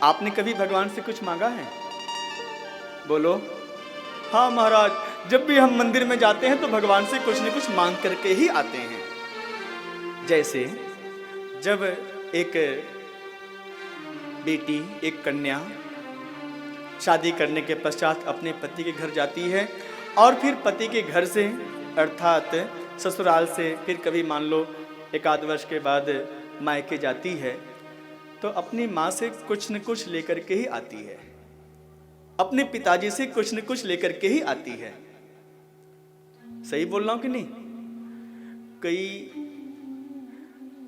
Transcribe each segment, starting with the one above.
आपने कभी भगवान से कुछ मांगा है? बोलो। हाँ महाराज, जब भी हम मंदिर में जाते हैं तो भगवान से कुछ न कुछ मांग करके ही आते हैं। जैसे जब एक बेटी, एक कन्या शादी करने के पश्चात अपने पति के घर जाती है और फिर पति के घर से अर्थात ससुराल से फिर कभी मान लो एक आध वर्ष के बाद मायके जाती है, तो अपनी माँ से कुछ न कुछ लेकर के ही आती है, अपने पिताजी से कुछ न कुछ लेकर के ही आती है। सही बोल रहा हूं कि नहीं?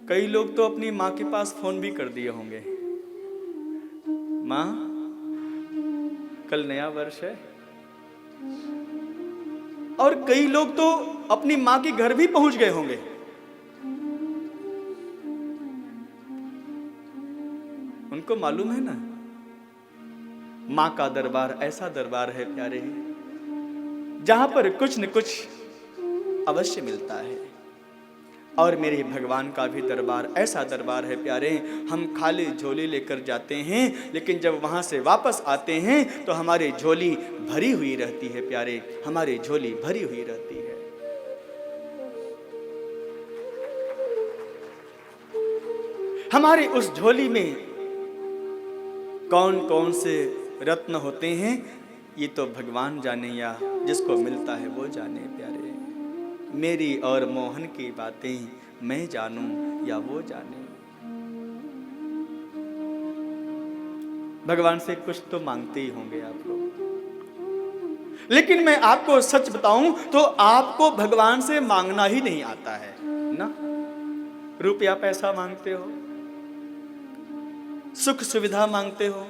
कई लोग तो अपनी माँ के पास फोन भी कर दिए होंगे, माँ कल नया वर्ष है। और कई लोग तो अपनी माँ के घर भी पहुंच गए होंगे। उनको मालूम है ना, माँ का दरबार ऐसा दरबार है प्यारे, जहां पर कुछ न कुछ अवश्य मिलता है। और मेरे भगवान का भी दरबार ऐसा दरबार है प्यारे, हम खाली झोली लेकर जाते हैं, लेकिन जब वहां से वापस आते हैं तो हमारी झोली भरी हुई रहती है प्यारे, हमारी झोली भरी हुई रहती है। हमारी उस झोली में कौन कौन से रत्न होते हैं ये तो भगवान जाने, या जिसको मिलता है वो जाने प्यारे। मेरी और मोहन की बातें मैं जानूं या वो जाने। भगवान से कुछ तो मांगते ही होंगे आप लोग, लेकिन मैं आपको सच बताऊं तो आपको भगवान से मांगना ही नहीं आता है ना। रुपया पैसा मांगते हो, सुख सुविधा मांगते हो।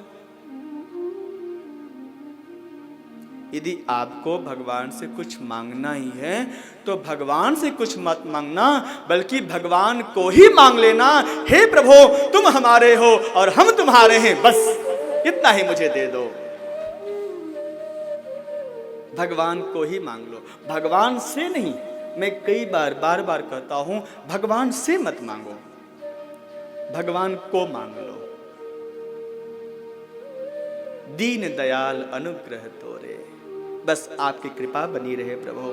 यदि आपको भगवान से कुछ मांगना ही है तो भगवान से कुछ मत मांगना, बल्कि भगवान को ही मांग लेना। हे प्रभु, तुम हमारे हो और हम तुम्हारे हैं, बस इतना ही मुझे दे दो। भगवान को ही मांग लो, भगवान से नहीं। मैं कई बार बार बार कहता हूं, भगवान से मत मांगो, भगवान को मांग लो। दीन दयाल अनुग्रह तोरे, बस आपकी कृपा बनी रहे प्रभु।